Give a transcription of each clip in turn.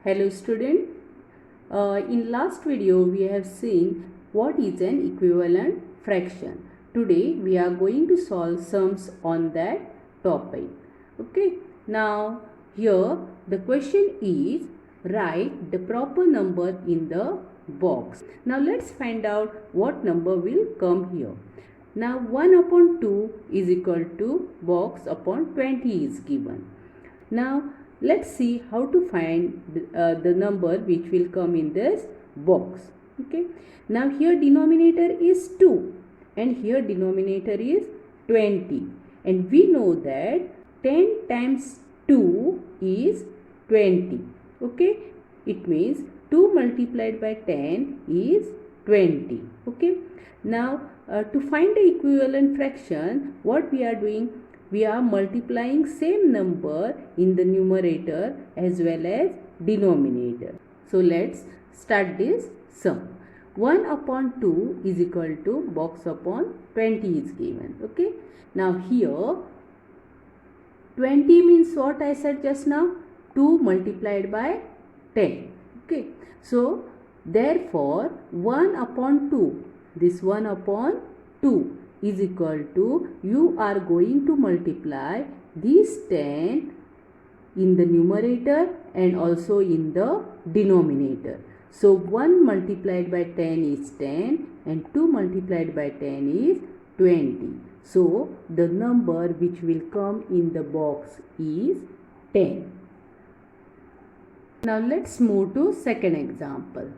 Hello student. In last video we have seen what is an equivalent fraction. Today we are going to solve sums on that topic. Okay. Now here the question is write the proper number in the box. Now let's find out what number will come here. Now 1 upon 2 is equal to box upon 20 is given. Now let's see how to find the number which will come in this box. Okay. Now here denominator is 2 and here denominator is 20, and we know that 10 times 2 is 20. Okay. It means 2 multiplied by 10 is 20. Okay. Now to find the equivalent fraction, what we are doing? We are multiplying same number in the numerator as well as denominator. So let's start this sum. 1 upon 2 is equal to box upon 20 is given. Okay. Now here 20 means what I said just now? 2 multiplied by 10. Okay. So therefore 1 upon 2, this 1 upon 2 is equal to, you are going to multiply this 10 in the numerator and also in the denominator. So 1 multiplied by 10 is 10 and 2 multiplied by 10 is 20. So the number which will come in the box is 10. Now let's move to second example.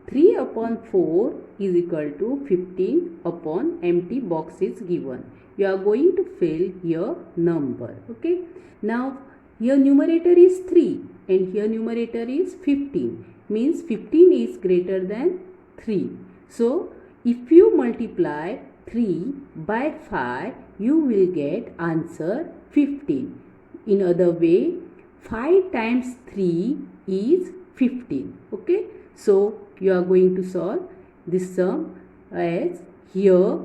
3 upon 4 is equal to 15 upon empty box is given. You are going to fill your number. Okay. Now here numerator is 3 and here numerator is 15. Means 15 is greater than 3. So if you multiply 3 by 5, you will get answer 15. In other way, 5 times 3 is 15. Okay. So you are going to solve this sum as here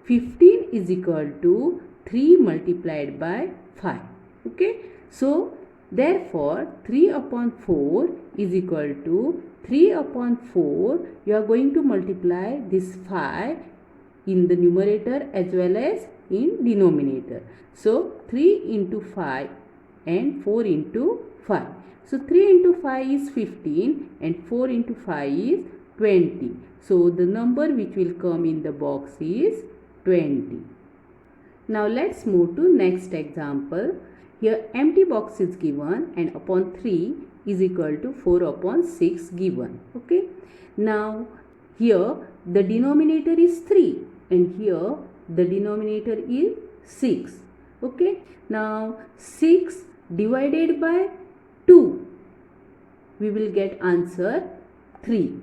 15 is equal to 3 multiplied by 5. Okay. So therefore 3 upon 4 is equal to 3 upon 4. You are going to multiply this 5 in the numerator as well as in denominator. So 3 into 5 and 4 into 5. So 3 into 5 is 15 and 4 into 5 is 20. So the number which will come in the box is 20. Now let's move to next example. Here empty box is given and upon 3 is equal to 4 upon 6 given. Okay. Now here the denominator is 3 and here the denominator is 6. Okay. Now 6 divided by 2, we will get answer 3.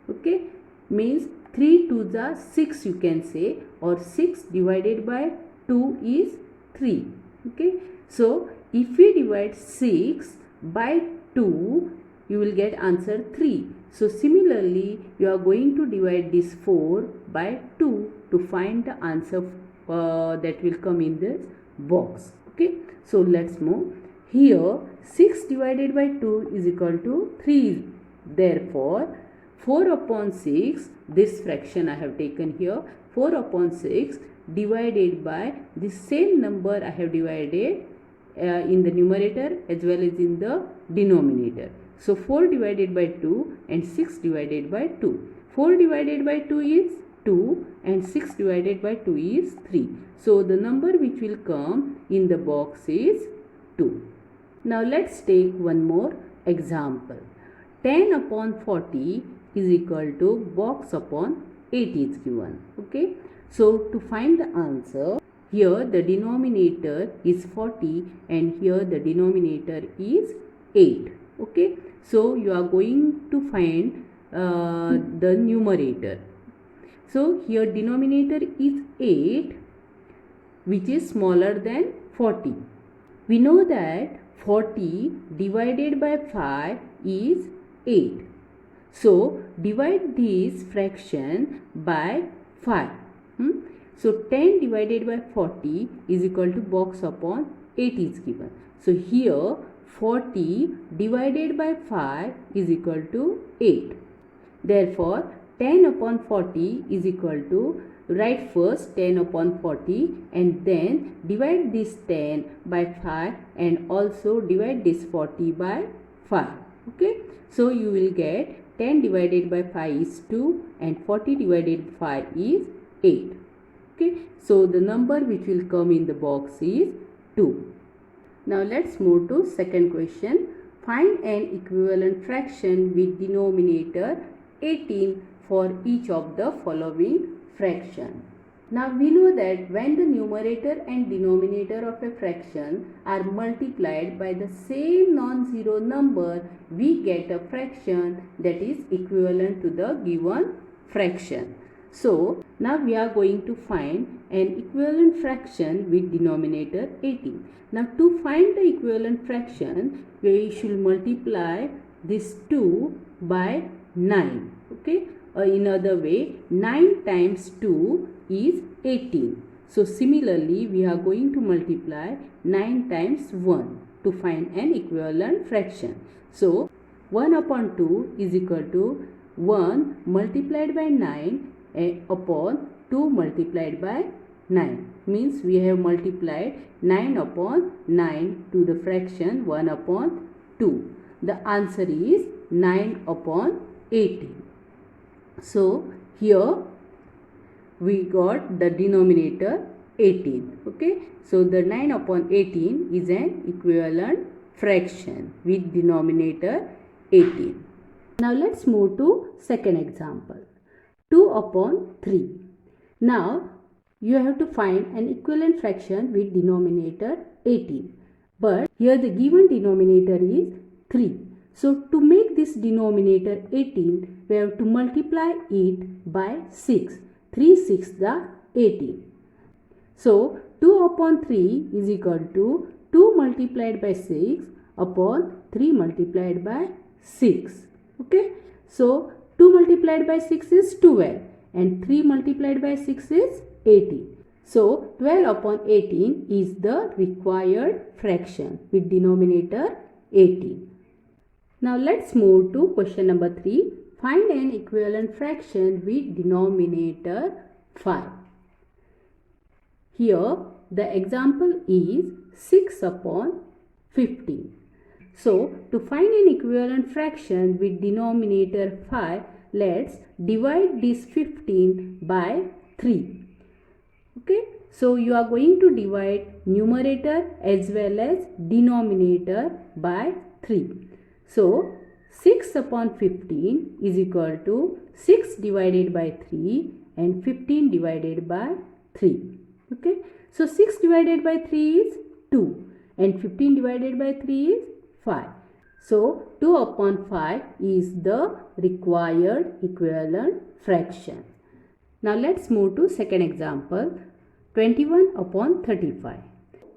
Okay. Means 3 to the 6 you can say, or 6 divided by 2 is 3. Okay. So if we divide 6 by 2, you will get answer 3. So similarly, you are going to divide this 4 by 2 to find the answer that will come in this box. Okay. So let's move. Here 6 divided by 2 is equal to 3. Therefore 4 upon 6, this fraction I have taken here, 4 upon 6 divided by the same number I have divided in the numerator as well as in the denominator. So 4 divided by 2 and 6 divided by 2. 4 divided by 2 is 2 and 6 divided by 2 is 3. So the number which will come in the box is 2. Now let's take one more example. 10 upon 40 is equal to box upon 8 is given. Okay. So to find the answer, here the denominator is 40 and here the denominator is 8. Okay. So you are going to find the numerator. So here denominator is 8, which is smaller than 40. We know that 40 divided by 5 is 8. So divide this fraction by 5. So 10 divided by 40 is equal to box upon 8 is given. So here 40 divided by 5 is equal to 8. Therefore, 10 upon 40 is equal to, write first 10 upon 40 and then divide this 10 by 5 and also divide this 40 by 5. Okay. So, you will get 10 divided by 5 is 2 and 40 divided by 5 is 8. Okay. So, the number which will come in the box is 2. Now, let's move to second question. Find an equivalent fraction with denominator 18 for each of the following fraction. Now we know that when the numerator and denominator of a fraction are multiplied by the same non-zero number, we get a fraction that is equivalent to the given fraction. So now we are going to find an equivalent fraction with denominator 18. Now to find the equivalent fraction, we should multiply this 2 by 9. Okay. In other way, 9 times 2 is 18. So similarly, we are going to multiply 9 times 1 to find an equivalent fraction. So 1 upon 2 is equal to 1 multiplied by 9 upon 2 multiplied by 9. Means we have multiplied 9 upon 9 to the fraction 1 upon 2. The answer is 9 upon 18. So here we got the denominator 18. Okay. So the 9 upon 18 is an equivalent fraction with denominator 18. Now let's move to second example. 2 upon 3. Now you have to find an equivalent fraction with denominator 18. But here the given denominator is 3. So to make this denominator 18, we have to multiply it by 6. 3 6 the 18. So 2 upon 3 is equal to 2 multiplied by 6 upon 3 multiplied by 6. Okay. So 2 multiplied by 6 is 12 and 3 multiplied by 6 is 18. So 12 upon 18 is the required fraction with denominator 18. Now let's move to question number 3. Find an equivalent fraction with denominator 5. Here the example is 6 upon 15. So to find an equivalent fraction with denominator 5, let's divide this 15 by 3. Okay. So you are going to divide numerator as well as denominator by 3. So 6 upon 15 is equal to 6 divided by 3 and 15 divided by 3. Okay. So 6 divided by 3 is 2 and 15 divided by 3 is 5. So 2 upon 5 is the required equivalent fraction. Now let's move to second example. 21 upon 35.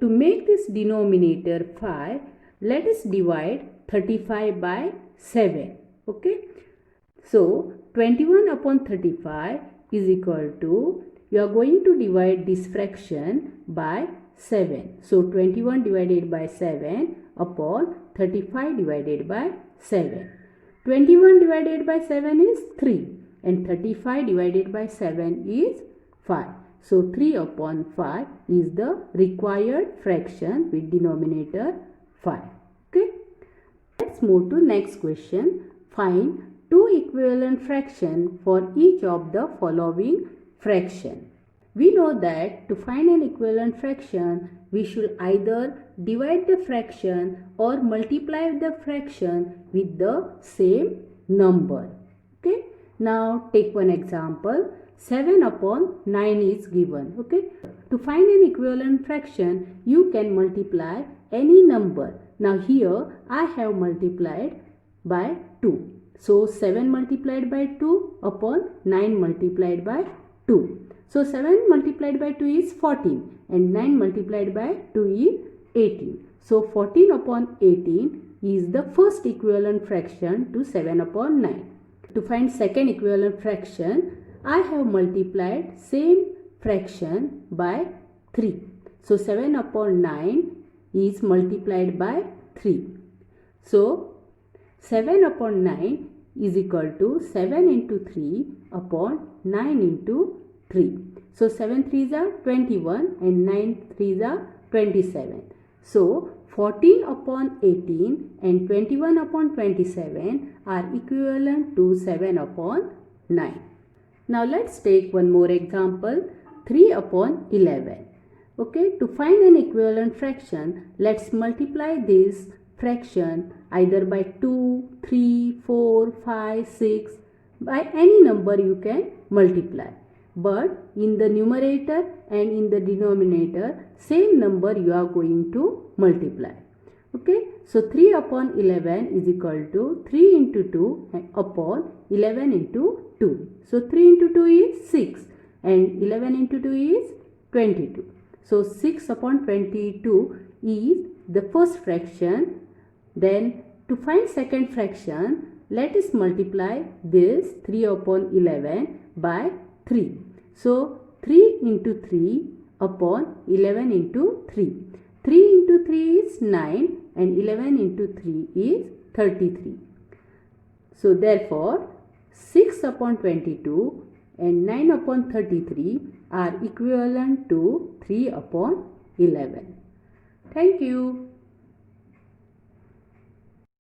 To make this denominator 5, let us divide 35 by 7. Okay. So 21 upon 35 is equal to, you are going to divide this fraction by 7. So 21 divided by 7 upon 35 divided by 7. 21 divided by 7 is 3 and 35 divided by 7 is 5. So 3 upon 5 is the required fraction with denominator 5. Okay. Let's move to next question. Find two equivalent fractions for each of the following fraction. We know that to find an equivalent fraction, we should either divide the fraction or multiply the fraction with the same number. Okay. Now take one example. 7 upon 9 is given. Okay. To find an equivalent fraction, you can multiply any number. Now here I have multiplied by 2. So 7 multiplied by 2 upon 9 multiplied by 2. So 7 multiplied by 2 is 14 and 9 multiplied by 2 is 18. So 14 upon 18 is the first equivalent fraction to 7 upon 9. To find second equivalent fraction, I have multiplied same fraction by 3. So 7 upon 9 is multiplied by 3. So 7 upon 9 is equal to 7 into 3 upon 9 into 3. So 7 3s are 21 and 9 3s are 27. So 14 upon 18 and 21 upon 27 are equivalent to 7 upon 9. Now let's take one more example, 3 upon 11. Okay, to find an equivalent fraction, let's multiply this fraction either by 2, 3, 4, 5, 6, by any number you can multiply. But in the numerator and in the denominator, same number you are going to multiply. Okay, so 3 upon 11 is equal to 3 into 2 upon 11 into 2. So 3 into 2 is 6 and 11 into 2 is 22. So 6 upon 22 is the first fraction. Then to find second fraction, let us multiply this 3 upon 11 by 3. So 3 into 3 upon 11 into 3. 3 into 3 is 9 and 11 into 3 is 33. So therefore 6 upon 22 and 9 upon 33 are equivalent to 3 upon 11. Thank you.